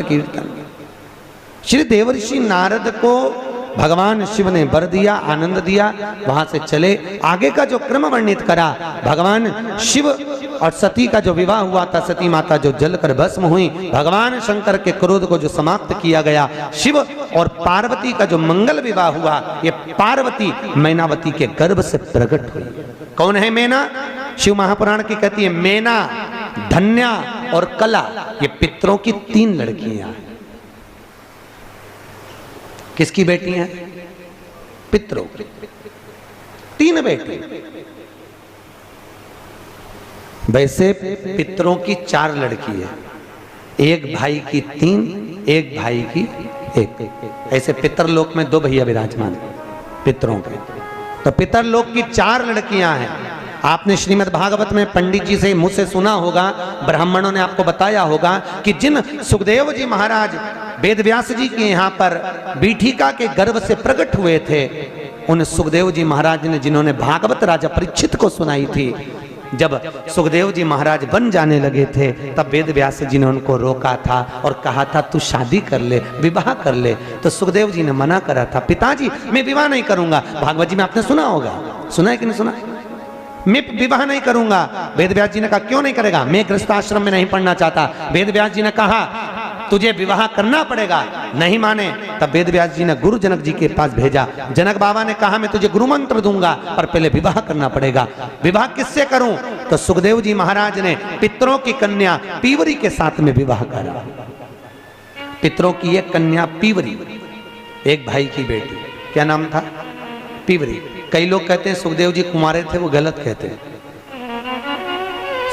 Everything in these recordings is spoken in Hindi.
कीर्तन। श्री देवर्षि नारद को भगवान शिव ने वर दिया, आनंद दिया, वहां से चले। आगे का जो क्रम वर्णित करा, भगवान शिव और सती का जो विवाह हुआ था, सती माता जो जलकर भस्म हुई, भगवान शंकर के क्रोध को जो समाप्त किया गया, शिव और पार्वती का जो मंगल विवाह हुआ, ये पार्वती मैनावती के गर्भ से प्रकट हुई। कौन है मैना? शिव महापुराण की कहती है मैना, धन्या और कला, ये पितरों की 3 लड़कियां हैं। किसकी बेटी हैं? पितरों की 3 बेटी। वैसे पितरों की 4 लड़की है, एक भाई की 3, एक भाई की 1। ऐसे पितरलोक में 2 भैया विराजमान पितरों के। तो पितरलोक की 4 लड़कियां हैं। आपने श्रीमद् भागवत में पंडित जी से मुझसे सुना होगा, ब्राह्मणों ने आपको बताया होगा कि जिन सुखदेव जी महाराज वेद व्यास जी के यहाँ पर बीठिका के गर्भ से प्रकट हुए थे, उन सुखदेव जी महाराज ने जिन्होंने भागवत राजा परीक्षित को सुनाई थी, जब सुखदेव जी महाराज बन जाने लगे थे, तब वेद व्यास जी ने उनको रोका था और कहा था तू शादी कर ले, विवाह कर ले। तो सुखदेव जी ने मना करा था, पिताजी मैं विवाह नहीं करूंगा। भागवत जी में आपने सुना होगा, सुना है कि नहीं सुना? मैं विवाह नहीं करूंगा। वेद व्यास जी ने कहा क्यों नहीं करेगा? मैं गृहस्थ आश्रम में नहीं पढ़ना चाहता। वेद व्यास जी ने कहा तुझे विवाह करना पड़ेगा। नहीं माने, तब वेद व्यास जी ने गुरु जनक जी के पास भेजा। जनक बाबा ने कहा मैं तुझे गुरु मंत्र दूंगा, पर पहले विवाह करना पड़ेगा। विवाह किससे करूं? तो सुखदेव जी महाराज ने पितरों की कन्या पीवरी के साथ में विवाह करा। पितरों की एक कन्या पीवरी, एक भाई की बेटी, क्या नाम था? पीवरी। कई लोग कहते हैं सुखदेव जी कुंवारे थे, वो गलत कहते हैं।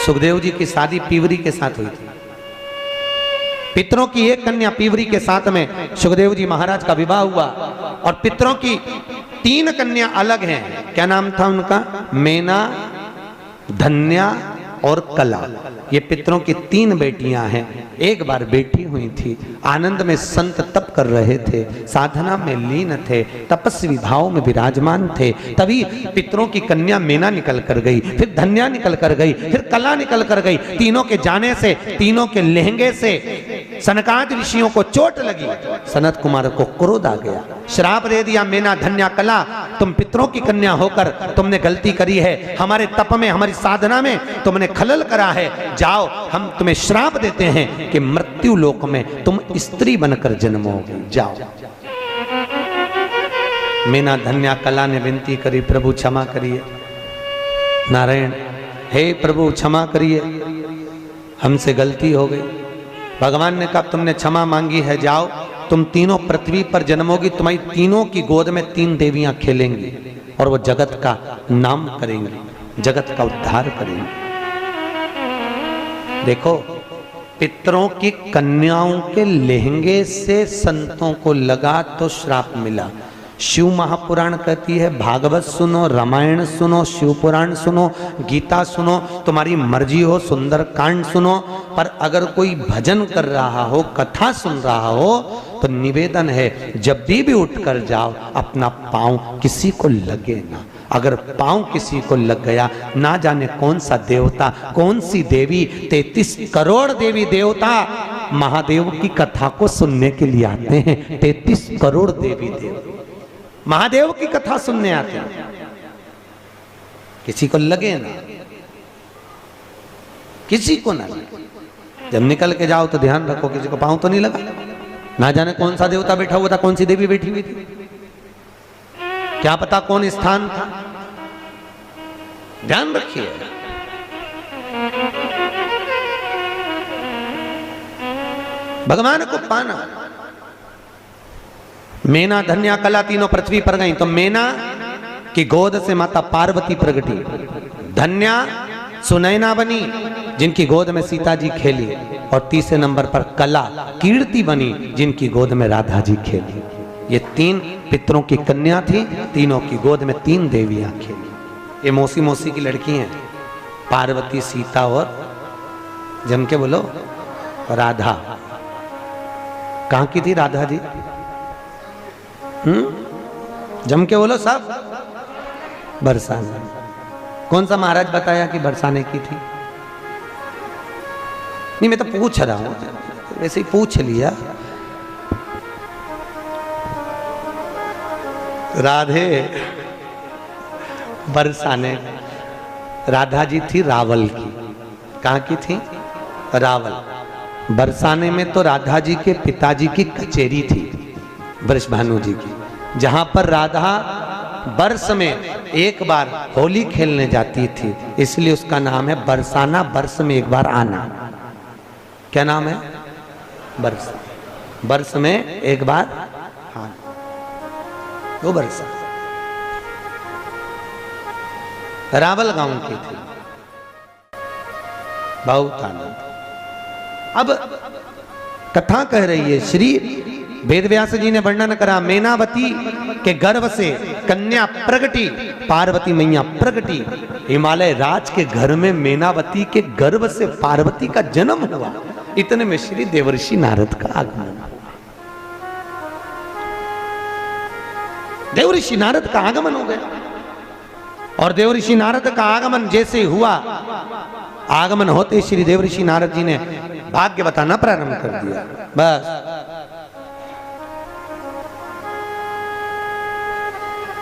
सुखदेव जी की शादी पीवरी के साथ हुई थी। पितरों की एक कन्या पीवरी के साथ में सुखदेव जी महाराज का विवाह हुआ। और पितरों की 3 कन्या अलग हैं। क्या नाम था उनका? मैना, धन्या और कला। ये पितरों की 3 बेटियां हैं। एक बार बेटी हुई थी, आनंद में संत तप कर रहे थे, साधना में लीन थे, तपस्वी भाव में विराजमान थे। तभी पितरों की कन्या मैना निकल कर गई, फिर धन्या निकल कर गई, फिर कला निकल कर गई। तीनों के जाने से, तीनों के लहंगे से सनकादि ऋषियों को चोट लगी। सनत कुमार को क्रोध आ गया, श्राप दे दिया, मैना, धन्या, कला तुम पितरों की कन्या होकर तुमने गलती करी है, हमारे तप में, हमारी साधना में तुमने खलल करा है। जाओ, हम तुम्हें श्राप देते हैं कि मृत्यु लोक में तुम स्त्री बनकर जन्मोगे। जाओ। मैना, धन्या, कला ने विनती करी, प्रभु क्षमा करिए। नारायण, हे प्रभु क्षमा करिए, हमसे गलती हो गई। भगवान ने कहा तुमने क्षमा मांगी है, जाओ, तुम तीनों पृथ्वी पर जन्मोगी, तुम्हारी तीनों की गोद में 3 देवियां खेलेंगी और वो जगत का नाम करेंगी, जगत का उद्धार करेंगी। देखो, पितरों की कन्याओं के लहंगे से संतों को लगा तो श्राप मिला। शिव महापुराण कहती है भागवत सुनो, रामायण सुनो, शिव पुराण सुनो, गीता सुनो, तुम्हारी मर्जी हो, सुंदर कांड सुनो, पर अगर कोई भजन कर रहा हो, कथा सुन रहा हो, तो निवेदन है जब भी उठ कर जाओ अपना पांव किसी को लगे ना। अगर पांव किसी को लग गया, ना जाने कौन सा देवता, कौन सी देवी, 33 करोड़ देवी देवता महादेव की कथा को सुनने के लिए आते हैं। 33 करोड़ देवी देवता महादेव की कथा सुनने आते हैं। किसी को लगे ना, किसी को ना लगे। जब निकल के जाओ तो ध्यान रखो किसी को पांव तो नहीं लगा। ना जाने कौन सा देवता बैठा हुआ था, कौन सी देवी बैठी हुई थी, क्या पता कौन स्थान था। ध्यान रखिए। भगवान को पाना। मैना, धन्या, कला तीनों पृथ्वी पर गई तो मैना की गोद से माता पार्वती प्रगटी, धन्या सुनैना बनी जिनकी गोद में सीता जी खेली, और तीसरे नंबर पर कला कीर्ति बनी जिनकी गोद में राधा जी खेली। ये 3 पितरों की कन्या थी, तीनों की गोद में 3 देवियां खेली। ये मौसी मौसी की लड़की हैं, पार्वती, सीता और जम के बोलो राधा। कहां की थी राधा जी? जम के बोलो सब। बरसाने। कौन सा महाराज बताया कि बरसाने की थी? नहीं, मैं तो पूछ रहा हूं। वैसे ही पूछ लिया। राधे बरसाने, राधा जी थी रावल की। कहाँ की थी? रावल। बरसाने में तो राधा जी के पिताजी की कचेरी थी, वृषभानु जी की, जहां पर राधा वर्ष में एक बार होली खेलने जाती थी, इसलिए उसका नाम है बरसाना, वर्ष में एक बार आना। क्या नाम है? वर्ष, वर्ष में एक बार आना, वो बरसा। रावल गांव की थी, बहुत आनंद। अब कथा कह रही है, श्री वेदव्यास जी ने वर्णन करा, मैनावती के गर्भ से कन्या प्रगटी, पार्वती मैया प्रगटी। हिमालय राज के घर में मैनावती के गर्भ से पार्वती का जन्म हुआ। इतने में श्री देवर्षि नारद का आगमन हुआ। देवर्षि नारद का आगमन हो गया, और देवर्षि नारद का आगमन जैसे हुआ, आगमन होते श्री देवर्षि नारद जी ने भाग्य बताना प्रारंभ कर दिया। बस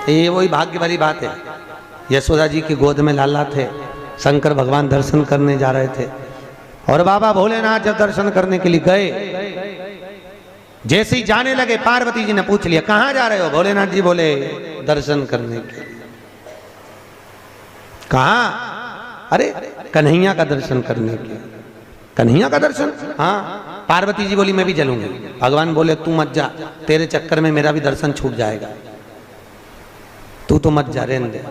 ये वही भाग्य वाली बात है। यशोदा जी की गोद में लाला थे, शंकर भगवान दर्शन करने जा रहे थे, और बाबा भोलेनाथ जब दर्शन करने के लिए गए, जैसे ही जाने लगे पार्वती जी ने पूछ लिया, कहां जा रहे हो? भोलेनाथ जी बोले, दर्शन करने के लिए। कहां? अरे कन्हैया का दर्शन करने के। कन्हैया का दर्शन? हाँ। पार्वती जी बोली, मैं भी चलूंगी। भगवान बोले, तू मत जा, तेरे चक्कर में मेरा भी दर्शन छूट जाएगा, तू तो मत जा, रहने दे,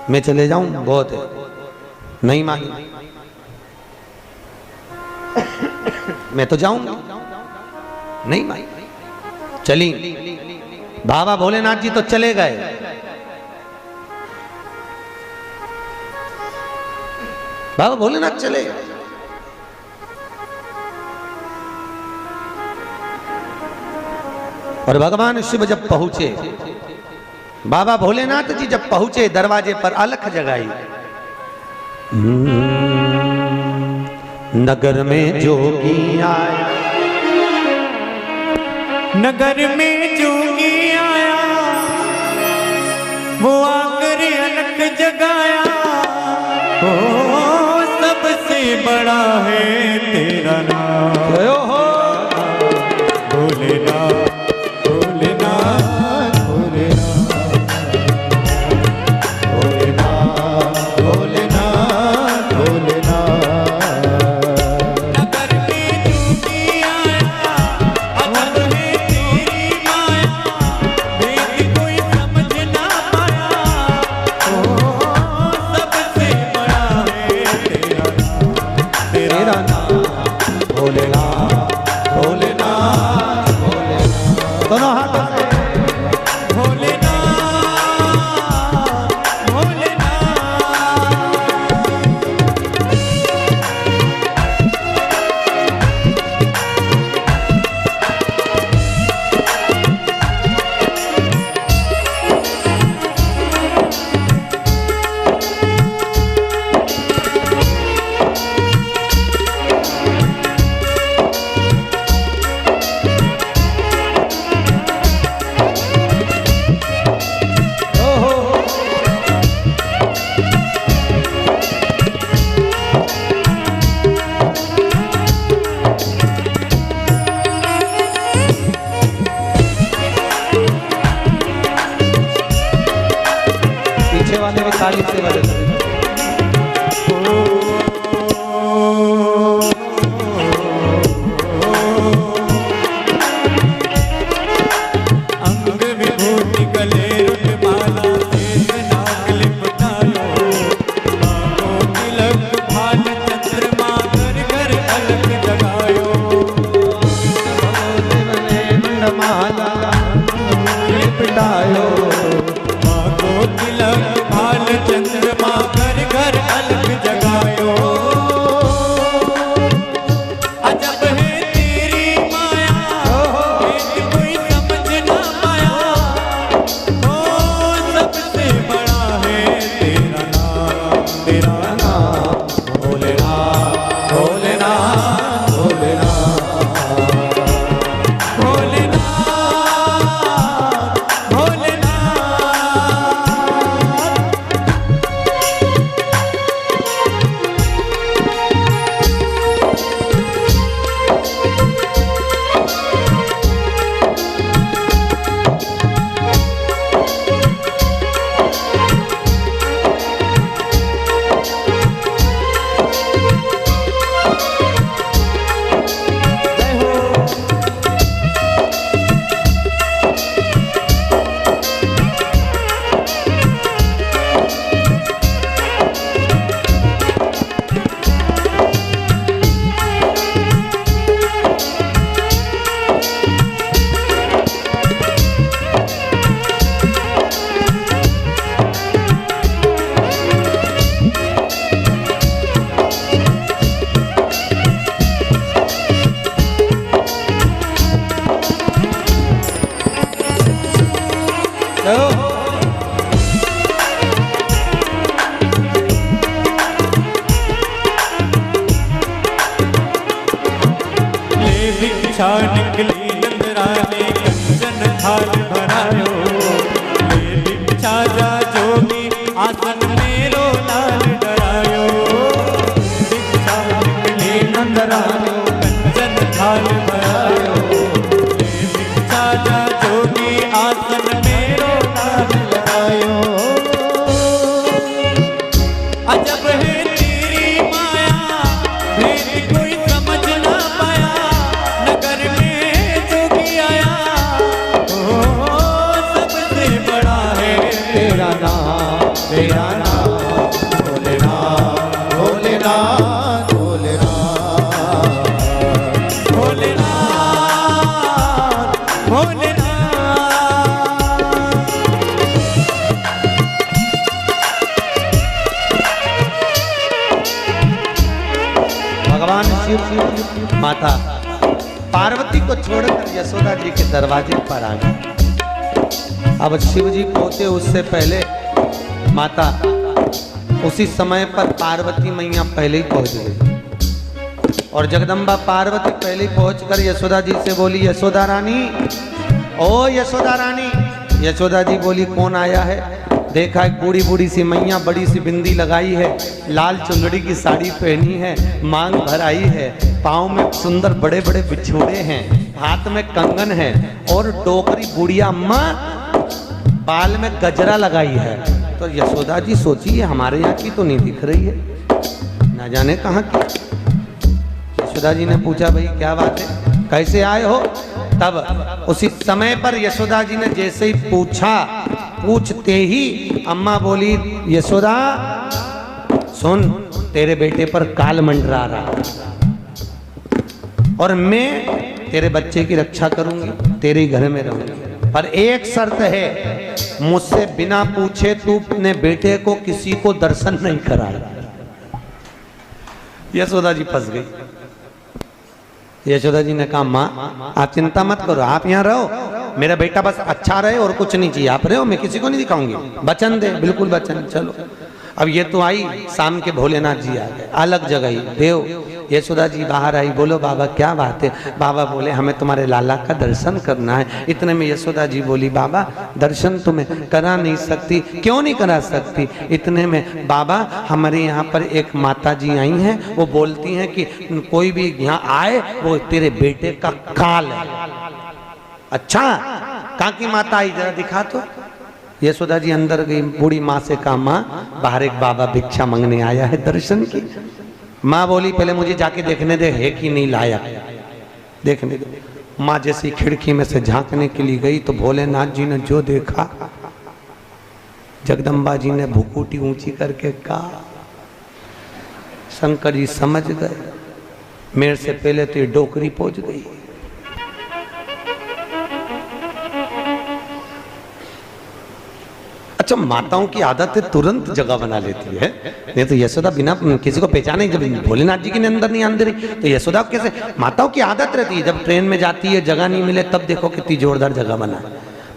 मैं चले जाऊं, बहुत है। नहीं मानी, मैं तो जाऊंगी, नहीं मानी, चली। बाबा भोलेनाथ जी तो चले गए, बाबा भोलेनाथ चले गए। और भगवान शिव जब पहुंचे, बाबा भोलेनाथ जी जब पहुंचे, दरवाजे पर अलख जगाई। नगर में जोगी आया, नगर में जोगी आया, वो आकर अलख जगाया। ओ सबसे बड़ा है तेरा नाम, भोलेनाथ भोलेनाथ भोलेनाथ भोलेनाथ भोलेनाथ। नगर में जोगी आया, अवध में तेरी माया, वेद कोई समझ ना पाया। ओ सबसे बड़ा है तेरा नाम, भोलेनाथ भोलेनाथ भोलेनाथ। दोनों हाथों से भोलेनाथ पीछे वाले भी ताली से बजे। अंग विभूति गले रुटमाला, शेष नाग लिपटायो, मांगो तिलक भाल चंद्रमा, घर घर अलख जगायो। माला लिपटायो, मांगो तिलक भाल चंद्रमा, घर घर अलख जगायो। अजब है तेरी माया, वेद कोई समझ ना पाया। ओ सबसे बड़ा है तेरा नाम, भोलेनाथ भोलेनाथ भोलेनाथ। ले भिक्षा निकली नंदरानी कंचन थाल भरायो ले भिक्षा जा जोगी आसन मेरो लाल डरायो भिक्षा निकली नंदरानी कंचन थाल भरायो ले भिक्षा जा जोगी आसन मेरो लाल डरायो अजब है तेरी माया भेद कोई समझ ना पाया नगर में जोगी आया ओ सबसे बड़ा है तेरा नाम भोलेनाथ भोलेनाथ भोलेनाथ भोलेनाथ भोलेनाथ भगवान शिव माता पार्वती को छोड़कर यशोदा जी के दरवाजे पर आ गए। अब शिव जी पहुंचे उससे पहले माता उसी समय पर पार्वती मैया पहले ही पहुंच गई और जगदम्बा पार्वती पहले ही पहुंचकर यशोदा जी से बोली, यशोदा रानी, ओ यशोदा रानी। यशोदा जी बोली, कौन आया है? देखा एक बूढ़ी बूढ़ी सी मैया बड़ी सी बिंदी लगाई है, लाल चुंदड़ी की साड़ी पहनी है, मांग भर आई है, पाँव में सुंदर बड़े बड़े बिछोड़े हैं, हाथ में कंगन है और डोकरी बुढ़िया अम्मा बाल में गजरा लगाई है। तो यशोदा जी सोची हमारे यहाँ की तो नहीं दिख रही है, ना जाने कहाँ की। यशोदा जी ने पूछा, भाई क्या बात है, कैसे आए हो? तब उसी समय पर यशोदा जी ने जैसे ही पूछा, पूछते ही अम्मा बोली, यशोदा सुन, तेरे बेटे पर काल मंडरा रहा और मैं तेरे बच्चे की रक्षा करूंगी, तेरे ही घर में रहूंगी, पर एक शर्त है, मुझसे बिना पूछे तू अपने बेटे को किसी को दर्शन नहीं कराएगा। यशोदा जी फंस गई। यशोदा जी ने कहा, माँ आप चिंता मत करो, आप यहाँ रहो, मेरा बेटा बस अच्छा रहे और कुछ नहीं चाहिए, आप रहो, मैं किसी को नहीं दिखाऊंगी, वचन दे, बिल्कुल वचन। चलो अब ये तो आई, शाम के भोलेनाथ जी आ गए, अलग जगह ही देव। यशोदा जी बाहर आई, बोलो बाबा क्या बात है? बाबा बोले, हमें तुम्हारे लाला का दर्शन करना है। इतने में यशोदा जी बोली, बाबा दर्शन तुम्हें करा नहीं सकती। क्यों नहीं करा सकती? इतने में बाबा हमारे यहाँ पर एक माता जी आई हैं, वो बोलती हैं कि कोई भी यहाँ आए वो तेरे बेटे का काल है। अच्छा, कहाँ की माता आई, जरा दिखा तो। यशोदा जी अंदर गई, बूढ़ी माँ से कहा, माँ बाहर एक बाबा भिक्षा मांगने आया है, दर्शन की। माँ बोली, पहले मुझे जाके देखने दे है कि नहीं लाया, देखने दे। माँ जैसी खिड़की में से झांकने के लिए गई तो भोलेनाथ जी ने जो देखा, जगदम्बा जी ने भुकुटी ऊंची करके कहा, शंकर जी समझ गए, मेरे से पहले तो ये डोकरी पहुंच गई। अच्छा, माताओं की आदत है तुरंत जगह बना लेती है, नहीं तो यशोदा बिना किसी को पहचाने, जब भोलेनाथ जी के अंदर नहीं आने दे रही तो यशोदा कैसे? माताओं की आदत रहती है, जब ट्रेन में जाती है जगह नहीं मिले तब देखो कितनी जोरदार जगह बना,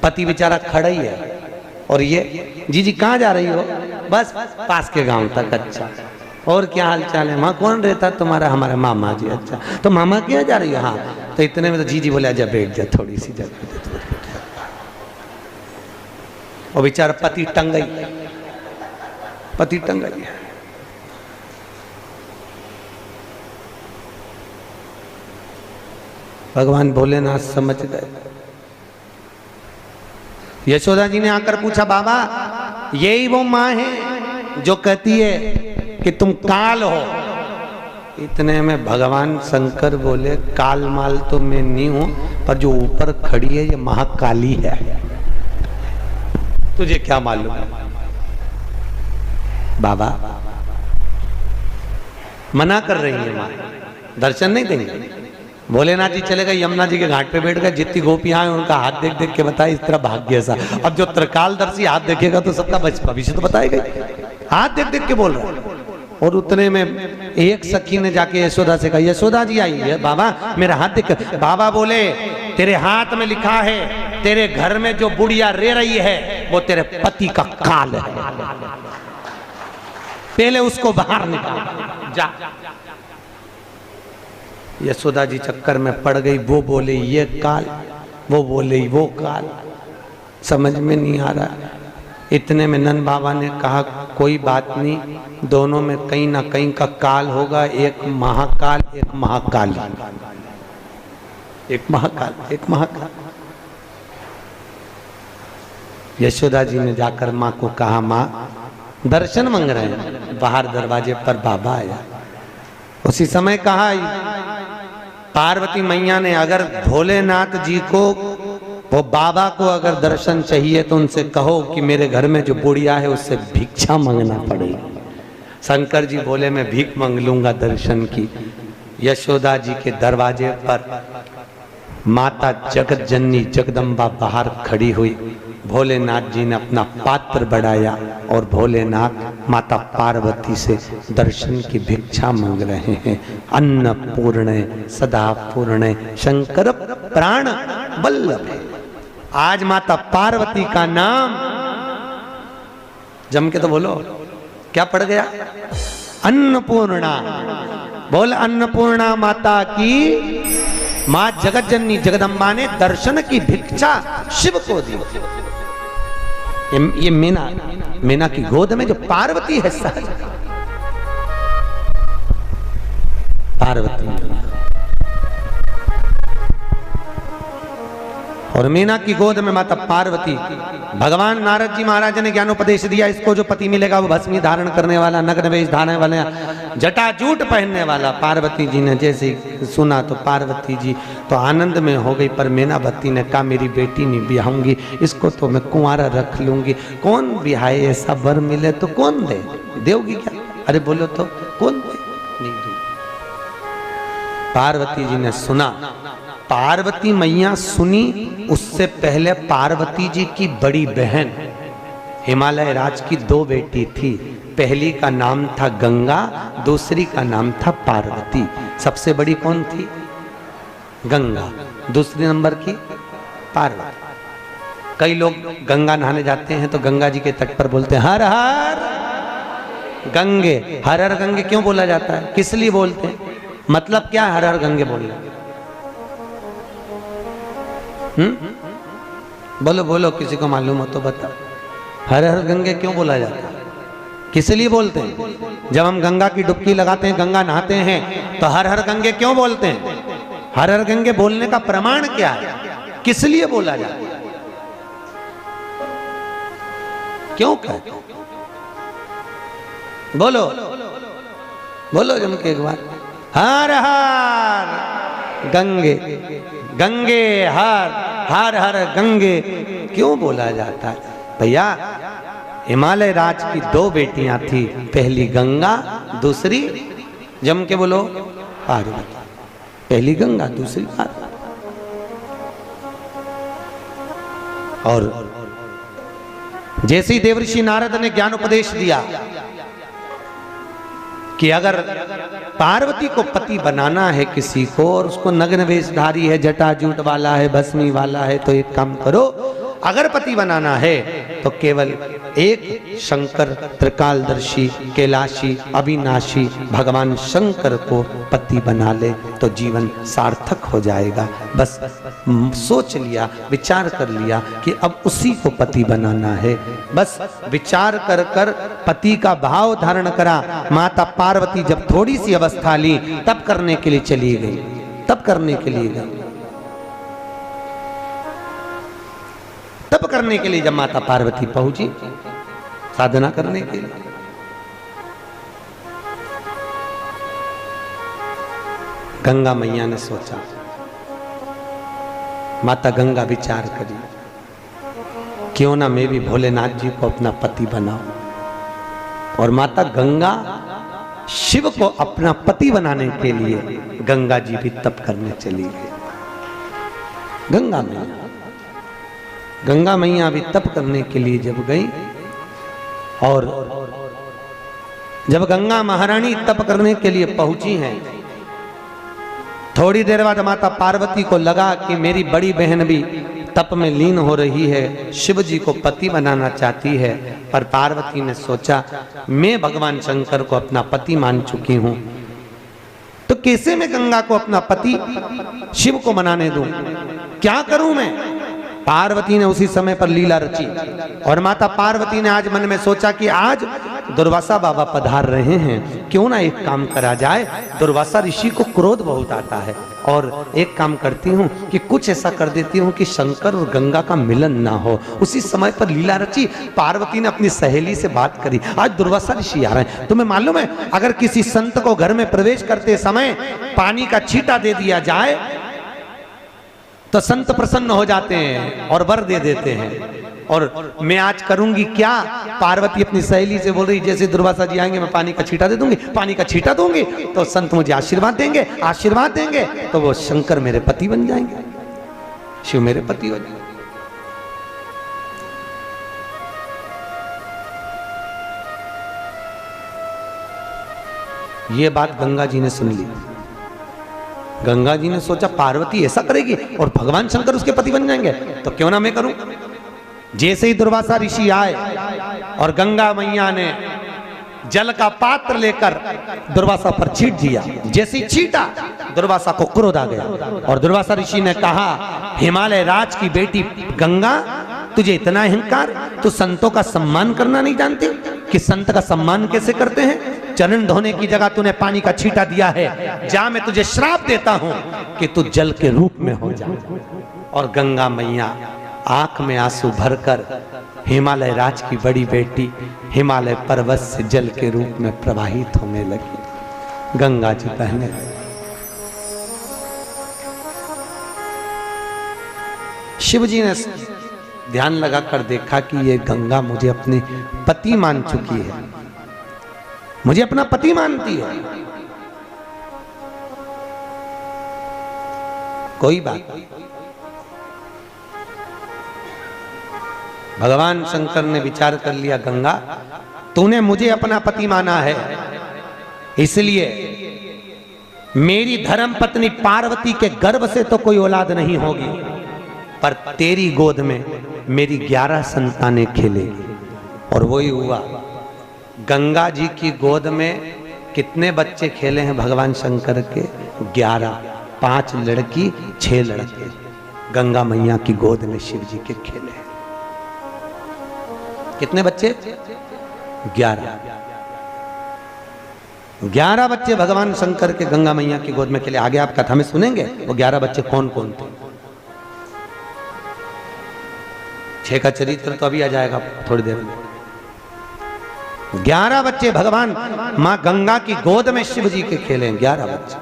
पति बेचारा खड़ा ही है और ये जी कहाँ जा रही हो? बस पास के गाँव तक। अच्छा, और क्या हाल चाल है? माँ कौन रहता तुम्हारा? हमारा मामा जी। अच्छा, तो मामा क्या जा रही हो? हाँ। तो इतने में तो जी बोले, आजा बैठ जा, थोड़ी सी जगह। और बेचारा पति टंगई, पति टंगई। भगवान भोलेनाथ समझ गए। यशोदा जी ने आकर पूछा, बाबा यही वो माँ है जो कहती है कि तुम काल हो? इतने में भगवान शंकर बोले, काल माल तो मैं नहीं हूं, पर जो ऊपर खड़ी है ये महाकाली है, तुझे क्या मालूम है? बाबा मना कर रही है माँ, दर्शन नहीं देंगे। भोलेनाथ जी चले गए, यमुना जी के घाट पे बैठ गए, जितनी गोपियां हैं उनका हाथ देख देख के बताए, इस तरह भाग्य सा। अब जो त्रिकालदर्शी हाथ देखेगा तो सबका भविष्य तो बताएगा, हाथ देख देख के बोल रहा है। और उतने में एक सखी ने जाके यशोदा से कहा, यशोदा जी आई है, बाबा मेरा हाथ देख। बाबा बोले, तेरे हाथ में लिखा है, तेरे घर में जो बुढ़िया रह रही है वो तेरे पति का काल है, पहले उसको बाहर निकाल जा। यशोदा जी चक्कर में पड़ गई, वो बोले ये काल, वो बोले वो काल, समझ में नहीं आ रहा। इतने में नंद बाबा ने कहा कोई बात नहीं, दोनों में कहीं ना कहीं का काल होगा, एक महाकाल एक महाकाली, एक महाकाल एक महाकाल। यशोदा जी ने जाकर माँ को कहा, माँ दर्शन मांग रहे हैं। बाहर दरवाजे पर बाबा आया। उसी समय कहा पार्वती मैया ने, अगर भोलेनाथ जी को, वो बाबा को अगर दर्शन चाहिए तो उनसे कहो कि मेरे घर में जो बुढ़िया है उससे भिक्षा मांगना पड़ेगा। शंकर जी बोले मैं भीख मांग लूंगा दर्शन की। यशोदा जी के दरवाजे पर माता जगत जननी जगदम्बा बाहर खड़ी हुई। भोलेनाथ जी ने अपना पात्र बढ़ाया और भोलेनाथ माता पार्वती से दर्शन की भिक्षा मांग रहे हैं। अन्नपूर्ण सदा पूर्ण शंकर प्राण वल्लभ। आज माता पार्वती का नाम जम के तो बोलो, क्या पड़ गया? अन्नपूर्णा। बोल अन्नपूर्णा माता की। मां जगत जननी जगदम्बा ने दर्शन की भिक्षा शिव को दी। ये मीना की गोद में जो पार्वती है, सहज पार्वती, और मीना की गोद में माता पार्वती। भगवान नारद जी महाराज ने ज्ञानोपदेश दिया, इसको जो पति मिलेगा वो भस्मी धारण करने वाला, नग्न वेश धारण वाला, जटाजूट पहनने वाला। पार्वती जी ने जैसे सुना तो पार्वती जी तो आनंद में हो गई, पर मीनावती ने कहा मेरी बेटी नहीं ब्याहूंगी, इसको तो मैं कुंवारा रख लूंगी। कौन ब्याहे? ऐसा वर मिले तो कौन दे? देगी क्या? अरे बोलो तो कौन दे? नहीं दे। पार्वती जी ने सुना। पार्वती मैया सुनी, उससे पहले पार्वती जी की बड़ी बहन हिमालय राज की दो बेटी थी। पहली का नाम था गंगा, दूसरी का नाम था पार्वती। सबसे बड़ी कौन थी? गंगा। दूसरे नंबर की पार्वती। कई लोग गंगा नहाने जाते हैं तो गंगा जी के तट पर बोलते हैं हर हर गंगे। हर हर गंगे क्यों बोला जाता है? किस लिए बोलते हैं? मतलब क्या हर हर गंगे बोलना? बोलो बोलो, किसी को मालूम हो तो बताओ। हर हर गंगे क्यों बोला जाता है? किस लिए बोलते हैं? जब हम गंगा की डुबकी लगाते हैं, गंगा नहाते हैं, तो हर हर गंगे क्यों बोलते हैं? हर हर गंगे बोलने का प्रमाण क्या है? किस लिए बोला जाता है? क्यों कहते? बोलो बोलो जम के एक बार। हर हर गंगे, गंगे हर, हर हर गंगे क्यों बोला जाता है? भैया हिमालय राज की दो बेटियां थी, पहली गंगा, दूसरी जम के बोलो पार्वती। पहली गंगा, दूसरी पार्वती। और जैसे ही देवर्षि नारद ने ज्ञान उपदेश दिया कि अगर पार्वती को पति बनाना है किसी को, और उसको नग्न वेशधारी है, जटाजूट वाला है, भस्मी वाला है, तो एक काम करो, अगर पति बनाना है तो केवल एक शंकर त्रिकालदर्शी कैलाशी अविनाशी भगवान शंकर को पति बना ले तो जीवन सार्थक हो जाएगा। बस सोच लिया, विचार कर लिया कि अब उसी को पति बनाना है। बस विचार कर कर पति का भाव धारण करा। माता पार्वती जब थोड़ी सी अवस्था ली तब करने के लिए चली गई, तब करने के लिए गई, तब करने के लिए जब माता पार्वती पहुंची साधना करने के लिए, गंगा मैया ने सोचा, माता गंगा विचार करी, क्यों ना मैं भी भोलेनाथ जी को अपना पति बनाऊं। और माता गंगा शिव को अपना पति बनाने के लिए गंगा जी भी तप करने चली गई। गंगा मैया, गंगा मैया भी तप करने के लिए जब गई, और जब गंगा महारानी तप करने के लिए पहुंची हैं, थोड़ी देर बाद माता पार्वती को लगा कि मेरी बड़ी बहन भी तप में लीन हो रही है, शिव जी को पति बनाना चाहती है, पर पार्वती ने सोचा मैं भगवान शंकर को अपना पति मान चुकी हूं, तो कैसे मैं गंगा को अपना पति शिव को बनाने दूं, क्या करूं मैं। पार्वती ने उसी समय पर लीला रची और माता पार्वती ने आज मन में सोचा कि आज दुर्वासा बाबा पधार रहे हैं, क्यों ना एक काम करा जाए। दुर्वासा ऋषि को क्रोध बहुत आता है और एक काम करती हूँ कि कुछ ऐसा कर देती हूँ कि शंकर और गंगा का मिलन ना हो। उसी समय पर लीला रची। पार्वती ने अपनी सहेली से बात करी, आज दुर्वासा ऋषि आ रहे हैं। तुम्हें मालूम है अगर किसी संत को घर में प्रवेश करते समय पानी का छींटा दे दिया जाए तो संत प्रसन्न हो जाते हैं और वर दे देते हैं। और मैं आज करूंगी क्या। पार्वती अपनी सहेली से बोल रही जैसे दुर्वासा जी आएंगे मैं पानी का छींटा दे दूंगी, पानी का छींटा दूंगी तो संत मुझे आशीर्वाद देंगे, आशीर्वाद देंगे तो वो शंकर मेरे पति बन जाएंगे, शिव मेरे पति बन जाएंगे। ये बात गंगा जी ने सुन ली। गंगा जी ने सोचा पार्वती ऐसा करेगी और भगवान शंकर उसके पति बन जाएंगे, तो क्यों ना मैं करूं। जैसे ही दुर्वासा ऋषि आए और गंगा मैया ने जल का पात्र लेकर दुर्वासा पर छींट दिया, जैसे ही छींटा दुर्वासा को क्रोध आ गया और दुर्वासा ऋषि ने कहा हिमालय राज की बेटी गंगा, तुझे इतना अहंकार, तू संतों का सम्मान करना नहीं जानती कि संत का सम्मान कैसे करते हैं। चरण धोने की जगह तूने पानी का छींटा दिया है, जा मैं तुझे श्राप देता हूं कि तू जल के रूप में हो जा। और गंगा मैया आंख में आंसू भरकर हिमालय राज की बड़ी बेटी हिमालय पर्वत से जल के रूप में प्रवाहित होने लगी। गंगा जी बहने लगी। शिव जी ने ध्यान लगाकर देखा कि ये गंगा मुझे अपने पति मान चुकी है, मुझे अपना पति मानती है। कोई बात नहीं। भगवान शंकर ने विचार कर लिया, गंगा तूने मुझे अपना पति माना है, इसलिए मेरी धर्म पत्नी पार्वती के गर्भ से तो कोई औलाद नहीं होगी, पर तेरी गोद में मेरी 11 संतानें खेलेगी। और वही हुआ। गंगा जी की गोद में कितने बच्चे खेले हैं भगवान शंकर के? 11, 5 लड़की 6 लड़के गंगा मैया की गोद में शिव जी के खेले हैं। कितने बच्चे? 11 बच्चे भगवान शंकर के गंगा मैया की गोद में खेले। आगे आप कथा में सुनेंगे वो 11 बच्चे कौन कौन थे। 6 का चरित्र तो अभी आ जाएगा थोड़ी देर में। 11 बच्चे भगवान मां गंगा की गोद में शिव जी के खेले। 11 बच्चे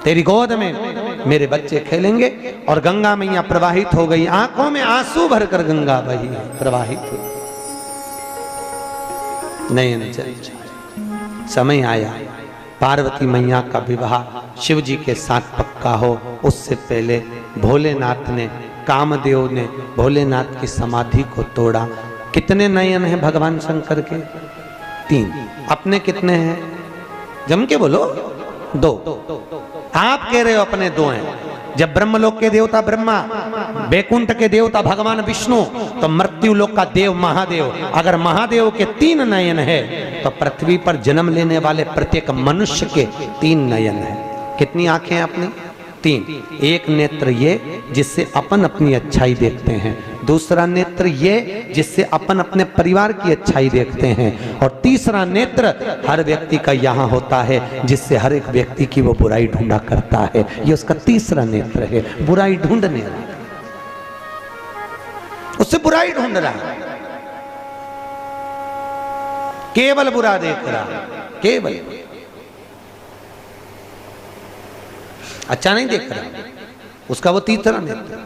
तेरी गोद में मेरे बच्चे खेलेंगे। और गंगा मैया प्रवाहित हो गई, आंखों में आंसू भरकर गंगा बही प्रवाहित हुई। नहीं, समय आया पार्वती मैया का विवाह शिव जी के साथ पक्का हो। उससे पहले भोलेनाथ ने, कामदेव ने भोलेनाथ की समाधि को तोड़ा। कितने नयन हैं भगवान शंकर के? 3। अपने कितने हैं? जम के बोलो। 2। आप कह रहे हो अपने 2 हैं। जब ब्रह्मलोक के देवता ब्रह्मा, बैकुंठ के देवता भगवान विष्णु, तो मृत्यु लोक का देव महादेव, अगर महादेव के 3 नयन है तो पृथ्वी पर जन्म लेने वाले प्रत्येक मनुष्य के 3 नयन है। कितनी आंखें हैं अपनी? 3। एक नेत्र ये जिससे अपन अपनी अच्छाई देखते हैं, दूसरा नेत्र ये जिससे अपन अपने परिवार की अच्छाई देखते हैं, और तीसरा नेत्र हर व्यक्ति का यहाँ होता है जिससे हर एक व्यक्ति की वो बुराई ढूंढा करता है। ये उसका तीसरा नेत्र है, बुराई ढूंढने वाला, उससे बुराई ढूंढ रहा है, केवल बुरा देख रहा है, केवल अच्छा नहीं देख रहा। उसका वो तीसरा नेत्र।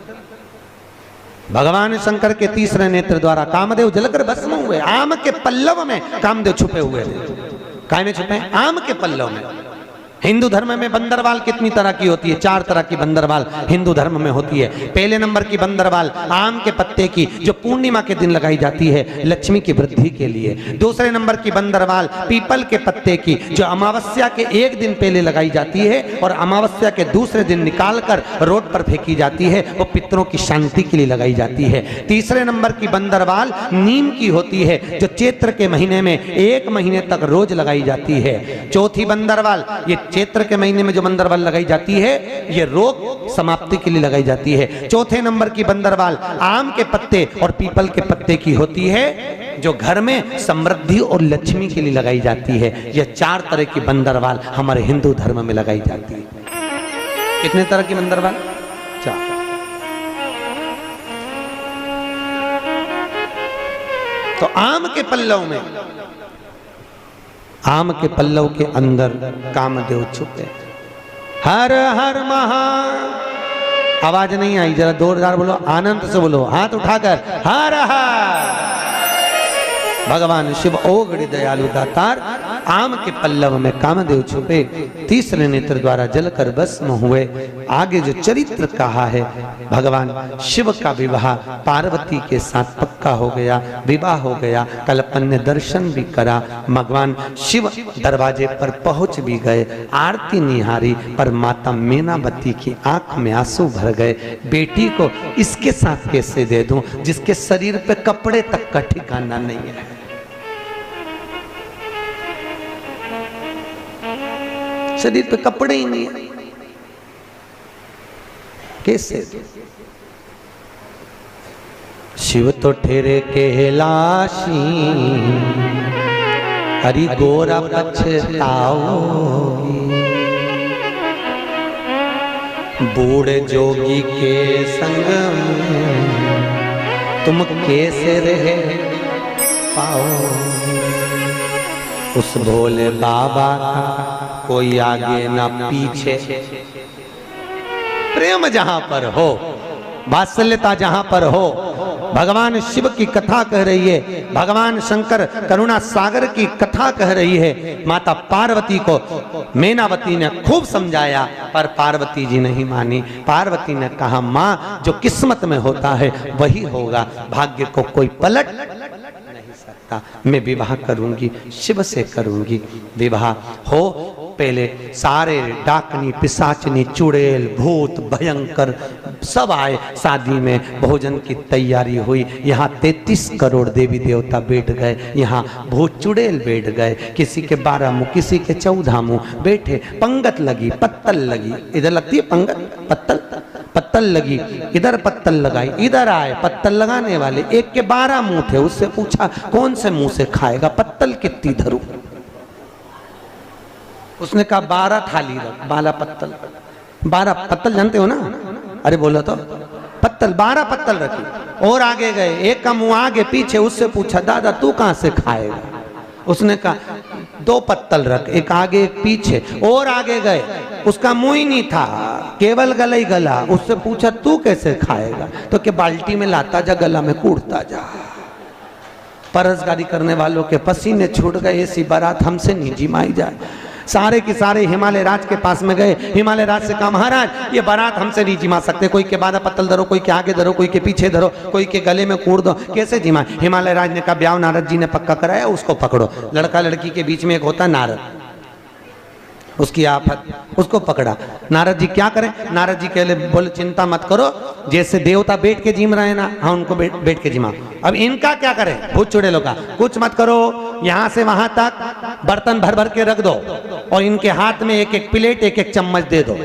भगवान शंकर के तीसरे नेत्र द्वारा कामदेव जलकर भस्म हुए। आम के पल्लव में कामदेव छुपे हुए थे। काय में छुपे? आम के पल्लव में। हिंदू धर्म में बंदरवाल कितनी तरह की होती है? 4 तरह की बंदरवाल हिंदू धर्म में होती है। पहले नंबर की बंदरवाल आम के पत्ते की, जो पूर्णिमा के दिन लगाई जाती है लक्ष्मी की वृद्धि के लिए। दूसरे नंबर की बंदरवाल पीपल के पत्ते की, जो अमावस्या के एक दिन पहले लगाई जाती है और अमावस्या के दूसरे दिन निकालकर रोड पर फेंकी जाती है, वो पितरों की शांति के लिए लगाई जाती है। तीसरे नंबर की बंदरवाल नीम की होती है, जो चैत्र के महीने में 1 महीने तक रोज लगाई जाती है। चौथी बंदरवाल, ये चैत्र के महीने में जो बंदरवाल लगाई जाती है, ये रोग समाप्ति के लिए लगाई जाती है। चौथे नंबर की बंदरवाल आम के पत्ते और पीपल के पत्ते की होती है, जो घर में समृद्धि और लक्ष्मी के लिए लगाई जाती है। यह 4 तरह की बंदरवाल हमारे हिंदू धर्म में लगाई जाती है। कितने तरह की बंदरवाल? 4। तो आम के पल्लव में, आम के पल्लव के अंदर कामदेव छुपे। हर हर महा, आवाज नहीं आई, जरा जोरदार बोलो, आनंद से बोलो, हाथ उठाकर हर हर। भगवान शिव ओगड़ी दयालु दातार, आम के पल्लव में कामदेव छुपे, तीसरे नेत्र द्वारा जलकर भस्म हुए। आगे जो चरित्र कहा है, भगवान शिव का विवाह पार्वती के साथ पक्का हो गया, विवाह हो गया। कल अपन ने दर्शन भी करा, भगवान शिव दरवाजे पर पहुंच भी गए, आरती निहारी, पर माता मीनावती की आंख में आंसू भर गए। बेटी को इसके साथ कैसे दे दूं जिसके शरीर पे कपड़े तक का ठिकाना नहीं है। शरीर पे कपड़े ही नहीं है, कैसे? शिव तो ठेरे कहलाशी, हरि गोरा पछताओगी। बूढ़े जोगी के संग में तुम कैसे रह पाओगी। उस भोले बाबा का कोई आगे ना पीछे, प्रेम जहां पर हो, वात्सल्यता जहां पर हो। भगवान शिव की कथा कह रही है, भगवान शंकर करुणा सागर की कथा कह रही है। माता पार्वती को मीनावती ने खूब समझाया, पर पार्वती जी नहीं मानी। पार्वती ने कहा, माँ जो किस्मत में होता है वही होगा, भाग्य को कोई पलट नहीं सकता। मैं विवाह करूंगी, शिव से करूंगी। विवाह हो, पहले सारे डाकनी, पिशाचनी, चुड़ैल, भूत, भयंकर सब आए। शादी में भोजन की तैयारी हुई। यहाँ 33 करोड़ देवी देवता बैठ गए, यहाँ भूत चुड़ैल बैठ गए। किसी के 12 मुंह, किसी के 14 मुंह बैठे। पंगत लगी, पत्तल लगी, इधर लगती है पंगत, पत्तल, पत्तल लगी, इधर पत्तल लगाई, इधर आए पत्तल लगाने वाले। एक के 12 मुंह थे, उससे पूछा कौन से मुंह से खाएगा, पत्तल कितनी धरूं? उसने कहा 12 थाली रख, 12 पत्तल। 12 पत्तल जानते हो ना? अरे बोलो तो, पत्तल, 12 पत्तल रखी। और आगे गए, एक का मुंह आगे पीछे, उससे पूछा दादा तू कहां से खाएगा? उसने कहा 2 पत्तल रख, एक आगे एक पीछे। और आगे गए, उसका मुंह ही नहीं था, केवल गला ही गला। उससे पूछा तू कैसे खाएगा? तो के बाल्टी में लाता जा, गला में कूड़ता जा। परसगारी करने वालों के पसीने छूट गए, ऐसी बारात हमसे नहीं जिमाई जाए। सारे के सारे हिमालय राज के पास में गए। हिमालय राज से कहा महाराज ये बारात हमसे नहीं जिमा सकते, कोई के 12 पत्तल धरो, कोई के आगे धरो, कोई के पीछे धरो, कोई के गले में कूड़ दो, कैसे जिमा? हिमालय राज ने कहा ब्याह नारद जी ने पक्का कराया, उसको पकड़ो। लड़का लड़की के बीच में एक होता नारद, उसकी आफत, उसको पकड़ा। नारद जी क्या करें? नारद जी कहले बोले चिंता मत करो, जैसे देवता बैठ के जिम रहे ना, हाँ उनको बैठ के जिमा। अब इनका क्या करें? भूत चुड़ैलों का कुछ मत करो, यहां से वहां तक बर्तन भर भर के रख दो और इनके हाथ में एक एक प्लेट, एक एक चम्मच दे दो।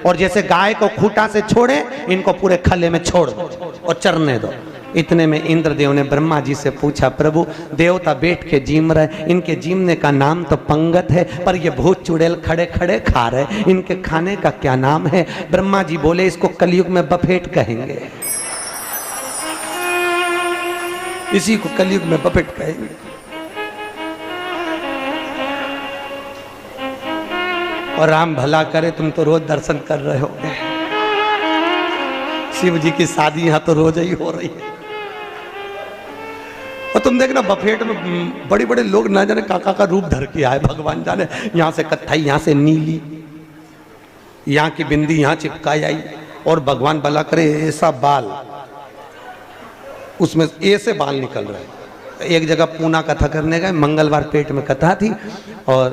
और जैसे गाय को खूंटा से छोड़े, इनको पूरे खले में छोड़ दो और चरने दो। इतने में इंद्रदेव ने ब्रह्मा जी से पूछा, प्रभु देवता बैठ के जीम रहे, इनके जीमने का नाम तो पंगत है, पर ये भूत चुड़ैल खड़े खड़े खा रहे, इनके खाने का क्या नाम है? ब्रह्मा जी बोले इसको कलयुग में बफेट कहेंगे, इसी को कलयुग में बफेट कहेंगे। और राम भला करे, तुम तो रोज दर्शन कर रहे हो, शिव जी की शादी यहां तो रोज ही हो रही है। और तुम देखना बफेट में बड़े बड़े लोग ना जाने काका का रूप धर के आए, भगवान जाने, यहाँ से कत्थई, यहाँ से नीली, यहाँ की बिंदी यहाँ चिपकाई आई और भगवान भला करे ऐसा बाल, उसमें ऐसे बाल निकल रहे हैं। एक जगह पूना कथा करने गए, मंगलवार पेट में कथा थी और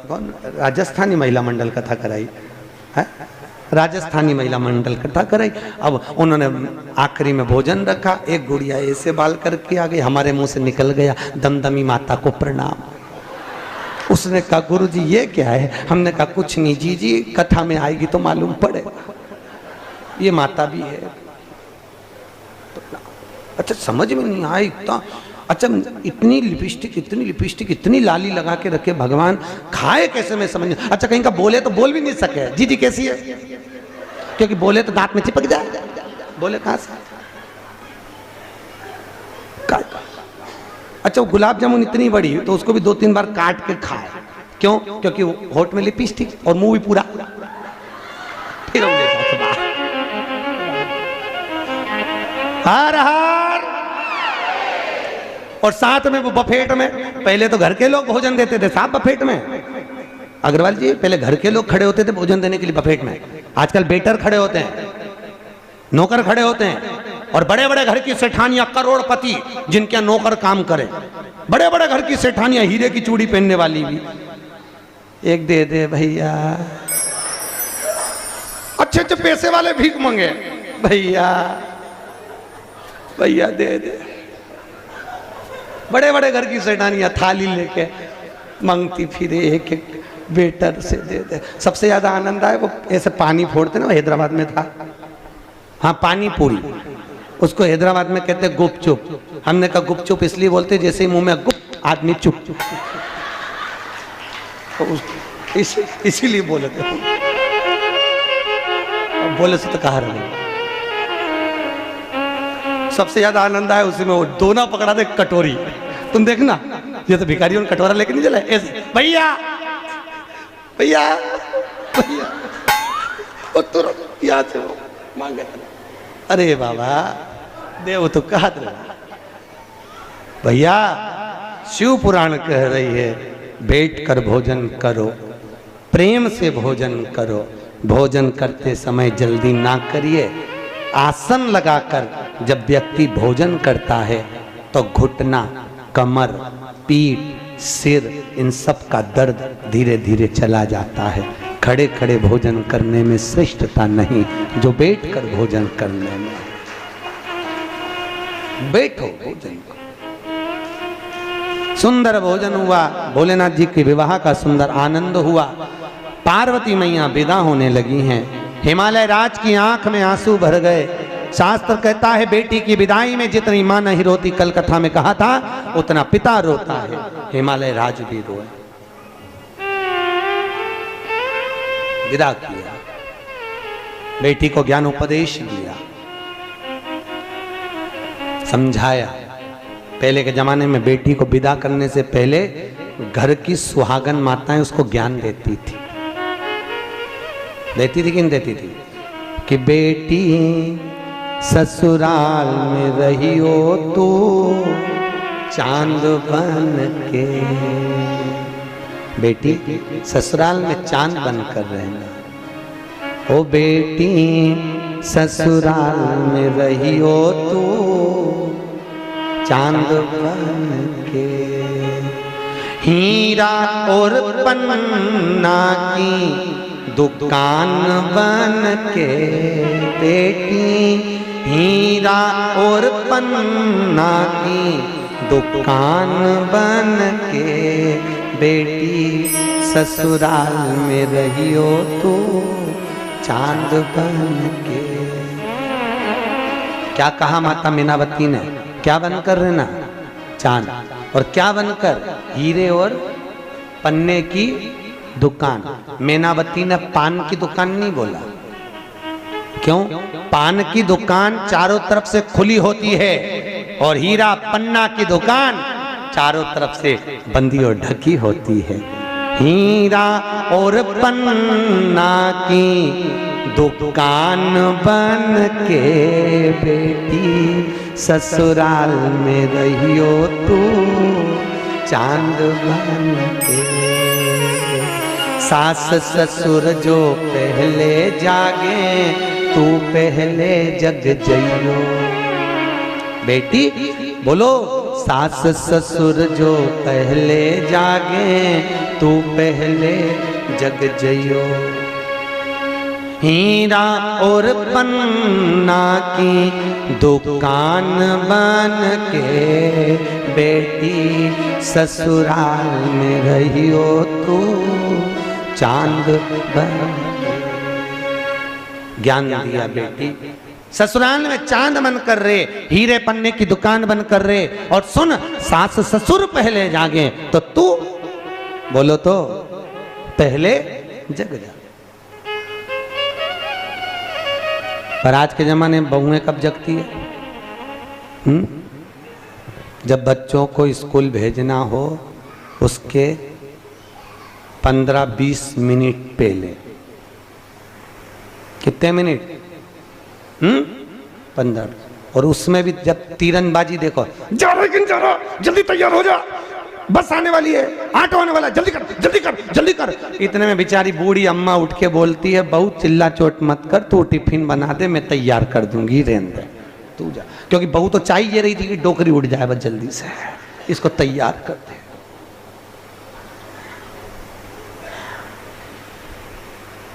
कौन राजस्थानी महिला मंडल कथा कराई है, राजस्थानी महिला मंडल कथा कराई। अब उन्होंने आखिरी में भोजन रखा, एक गुड़िया ऐसे बाल करके आ गई, हमारे मुंह से निकल गया दमदमी माता को प्रणाम। उसने कहा गुरुजी ये क्या है? हमने कहा कुछ नहीं जी कथा में आएगी तो मालूम पड़ेगा, ये माता भी है। तो अच्छा समझ में नहीं आया इतना, अच्छा इतनी लिपस्टिक इतनी लाली लगा के रखे भगवान, खाए कैसे मैं समझ। अच्छा कहीं का बोले तो बोल भी नहीं सके, जी कैसी है, क्योंकि बोले तो दांत में चिपक जाए, बोले कहां से। अच्छा वो गुलाब जामुन इतनी बड़ी तो उसको भी 2-3 बार काट के खाए, क्यों? क्योंकि होठ में लिपस्टिक और मुंह भी पूरा, फिर हम ले जाते हर हर। और साथ में वो बफेट में, पहले तो घर के लोग भोजन देते थे साहब बफेट में, अग्रवाल जी पहले घर के लोग खड़े होते थे भोजन देने के लिए बफेट में, आजकल बेटर खड़े होते हैं, नौकर खड़े होते हैं, और बड़े बड़े घर की सेठानियां करोड़पति जिनके नौकर काम करें, बड़े बड़े घर की सेठानियां हीरे की चूड़ी पहनने वाली भी, एक दे दे भैया, अच्छे अच्छे पैसे वाले भीख मांगे, भैया भैया दे दे। बड़े बड़े घर की सेठानियां थाली लेके मांगती फिर एक एक वेटर से दे दे। सबसे ज्यादा आनंद आए वो ऐसे पानी फोड़ते ना, हैदराबाद में था, हाँ पानी पूरी, उसको हैदराबाद में कहते गुपचुप। हमने कहा गुपचुप इसलिए बोलते जैसे मुंह में गुप आदमी चुप, इसीलिए बोले थे, बोले से तो कहा रहे। सबसे ज्यादा आनंद आया उसी में, वो दोना पकड़ा दे कटोरी, तुम देखना ये तो भिखारियों ने कटोरा लेके नहीं चला ऐसे, भैया भैया भैया, वो तुरंत याद से वो मांगे, अरे बाबा देव तो कहा भैया, शिव पुराण कह रही है बैठ कर भोजन करो, प्रेम से भोजन करो, भोजन करते समय जल्दी ना करिए। आसन लगाकर जब व्यक्ति भोजन करता है तो घुटना, कमर, पीठ, सिर इन सब का दर्द धीरे धीरे चला जाता है। खड़े खड़े भोजन करने में श्रेष्ठता नहीं, जो बैठकर भोजन करने में। बैठो भोजन को। सुंदर भोजन हुआ, भोलेनाथ जी के विवाह का सुंदर आनंद हुआ। पार्वती मैया विदा होने लगी हैं, हिमालय राज की आंख में आंसू भर गए। शास्त्र कहता है बेटी की विदाई में जितनी मां नहीं रोती, कल कथा में कहा था, उतना पिता रोता है। हिमालय राज भी रोए, विदा किया, बेटी को ज्ञान उपदेश दिया, समझाया। पहले के जमाने में बेटी को विदा करने से पहले घर की सुहागन माताएं उसको ज्ञान देती थी। देती थी कि नहीं देती थी? कि बेटी ससुराल में रही हो तो चांद बन के, बेटी ससुराल में चांद बनकर रहना। ओ बेटी ससुराल में रही हो तो चांद बन के, हीरा और पन्ना की दुकान बन के, बेटी हीरा और पन्ना की दुकान बन के, बेटी ससुराल में रही हो तो चांद बन के। क्या कहा माता मीनावती ने? क्या बनकर रहना? चांद। और क्या बनकर? हीरे और पन्ने की दुकान। मीनावती ने पान की दुकान नहीं बोला। क्यों? पान की दुकान चारों तरफ से खुली होती है और हीरा पन्ना की दुकान चारों तरफ से बंदी और ढकी होती है। हीरा और पन्ना की दुकान बन के, बेटी ससुराल में रहियो तू चांद बन के। सास ससुर जो पहले जागे तू पहले जग जइयो। बेटी बोलो, सास ससुर जो पहले जागे तू पहले जग जइयो। हीरा और पन्ना की दुकान बन के बेटी ससुराल में रहियो तू चांद बन। ज्ञान दिया बेटी, ससुराल में चांद बन कर रहे, हीरे पन्ने की दुकान बन कर रहे। और सुन, सास ससुर पहले जागे तो तू बोलो तो पहले जग जा। पर आज के जमाने में बहुएं कब जगती है? जब बच्चों को स्कूल भेजना हो उसके 15-20 मिनट पहले। कितने मिनट? 15। और उसमें भी जब तीरंदाजी देखो, जा लेकिन जा रहा, जल्दी तैयार हो जा, बस आने वाली है, ऑटो आने वाला है, जल्दी कर जल्दी कर जल्दी कर। इतने में बेचारी बूढ़ी अम्मा उठ के बोलती है, बहुत चिल्ला चोट मत कर, तू टिफिन बना दे, मैं तैयार कर दूंगी, रहने दे तू जा। क्योंकि बहू तो चाहिए रही थी कि डोकरी उड़ जाए बस जल्दी से, इसको तैयार कर दे।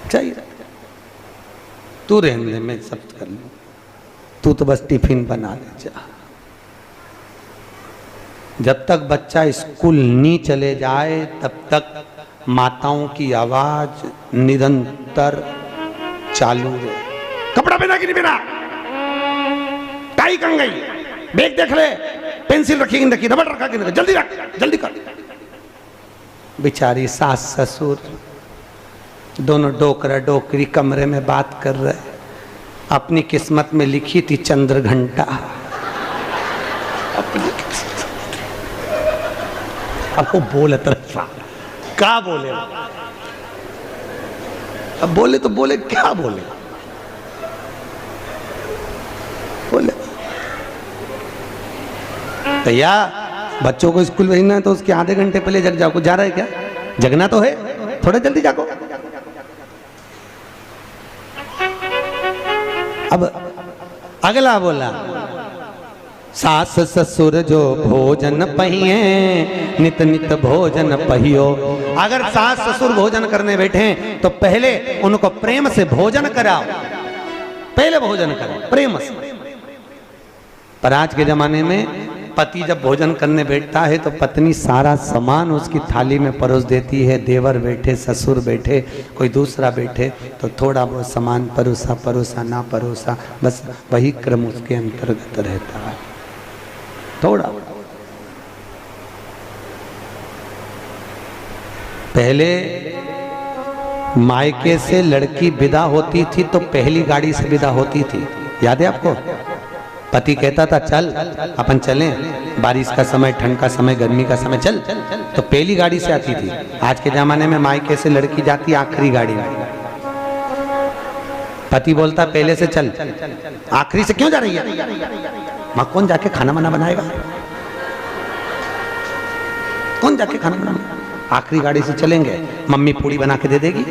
चाहिए तू रहने दे, मैं सब कर लूँ, तू तो बस टिफिन बना ले जा। जब तक बच्चा स्कूल नहीं चले जाए तब तक माताओं की आवाज निरंतर चालू है। कपड़ा पहना कि नहीं पहना, टाई कहाँ गई, बैग देख ले, पेंसिल रखी कि नहीं रखी, रबड़ रखा कि नहीं, जल्दी रख जल्दी कर। बेचारी सास ससुर दोनों डोकरा डोकरी कमरे में बात कर रहे। अपनी किस्मत में लिखी थी चंद्र घंटा, अपनी अब वो बोले तरफा क्या बोले, अब बोले तो बोले क्या बोले, बोले भैया बच्चों को स्कूल भेजना है तो उसके आधे घंटे पहले जग जाओ। जा रहा है क्या? जगना तो है, थोड़ा जल्दी जागो। अब अगला बोला, सास ससुर जो भोजन पहिए नित नित भोजन पहियो। अगर सास ससुर भोजन करने बैठे तो पहले उनको प्रेम से भोजन कराओ, पहले भोजन करो प्रेम से। पर आज के जमाने में पति जब भोजन करने बैठता है तो पत्नी सारा सामान उसकी थाली में परोस देती है। देवर बैठे, ससुर बैठे, कोई दूसरा बैठे तो थोड़ा बहुत सामान परोसा परोसा ना परोसा, बस वही क्रम उसके अंतर्गत रहता है। थोड़ा पहले मायके से लड़की विदा होती थी तो पहली गाड़ी से विदा होती थी, याद है आपको? पति कहता था चल अपन चलें, बारिश का समय, ठंड का समय, गर्मी का समय, चल तो पहली गाड़ी से आती थी। आज के जमाने में मायके से लड़की जाती आखिरी गाड़ी में, पति बोलता पहले से चल, आखिरी से क्यों जा रही है? माँ कौन जाके खाना वाना बनाएगा, कौन जाके खाना बनाएगा? आखिरी गाड़ी से चलेंगे, मम्मी पूड़ी बना के दे देगी।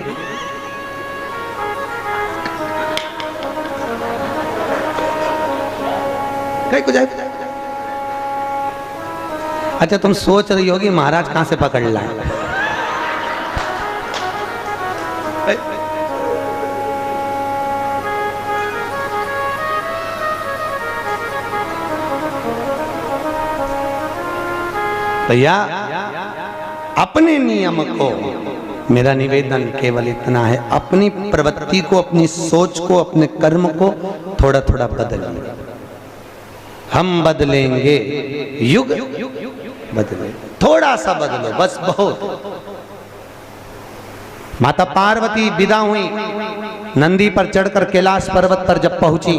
को जाए। अच्छा तुम सोच रही होगी महाराज कहां से पकड़ लाए। भैया अपने नियम को, मेरा निवेदन केवल इतना है, अपनी प्रवृत्ति को, अपनी सोच को, अपने कर्म को थोड़ा थोड़ा बदलिए। हम बदलेंगे, युग बदले, थोड़ा सा बदलो बस, बहुत। माता पार्वती विदा हुई, नंदी पर चढ़कर कैलाश पर्वत पर जब पहुंची,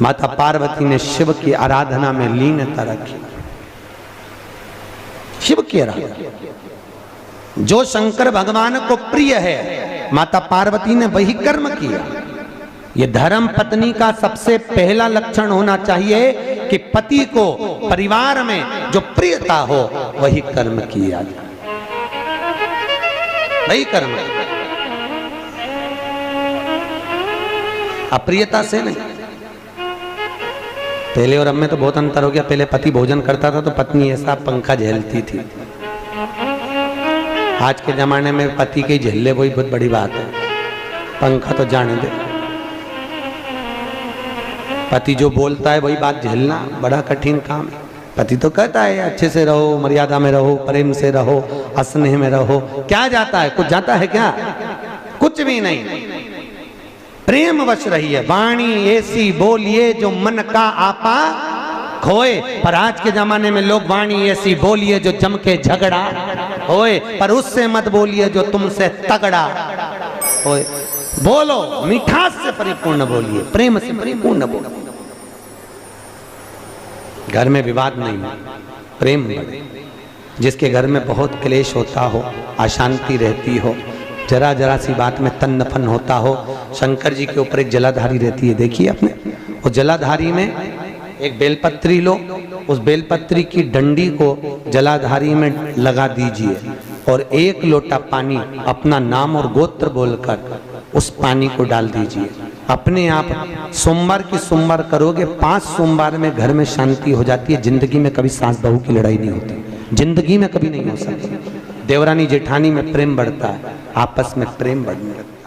माता पार्वती ने शिव की आराधना में लीनता रखी। शिव की आराधना जो शंकर भगवान को प्रिय है, माता पार्वती ने वही कर्म किया। ये धर्म पत्नी का सबसे पहला लक्षण होना चाहिए कि पति को परिवार में जो प्रियता हो वही कर्म किया जाए। वही कर्म है, अप्रियता से नहीं। पहले और अब में तो बहुत अंतर हो गया। पहले पति भोजन करता था तो पत्नी ऐसा पंखा झेलती थी। आज के जमाने में पति के झेल ले वही बहुत बड़ी बात है, पंखा तो जाने दे। पति जो बोलता है वही बात झेलना बड़ा कठिन काम है। पति तो कहता है अच्छे से रहो, मर्यादा में रहो, प्रेम से रहो, स्नेह में रहो। क्या जाता है? कुछ जाता है क्या? कुछ भी नहीं। प्रेम वश रहिए, वाणी ऐसी बोलिए जो मन का आपा खोए। पर आज के जमाने में लोग वाणी ऐसी बोलिए जो जम के झगड़ा होए, पर उससे मत बोलिए जो तुमसे तगड़ा होए। बोलो, मिठास से परिपूर्ण बोलिए, प्रेम से परिपूर्ण बोलिए। घर में विवाद नहीं, प्रेम बढ़े। जिसके घर में बहुत क्लेश होता हो, अशांति रहती हो, जरा जरा सी बात में तन्नफन होता हो। शंकर जी के ऊपर एक जलाधारी रहती है, देखिए आपने। उस जलाधारी में एक बेलपत्री लो, उस बेलपत्री की डंडी को जलाधारी में लगा दीजिए और एक लोटा पानी अपना नाम और गोत्र बोलकर उस पानी को डाल दीजिए। अपने आप सोमवार की सोमवार करोगे, 5 सोमवार में घर में शांति हो जाती है। जिंदगी में कभी सास बहू की लड़ाई नहीं होती, जिंदगी में कभी नहीं हो सकती। देवरानी जेठानी में प्रेम बढ़ता है, आपस में प्रेम बढ़ने लगता है।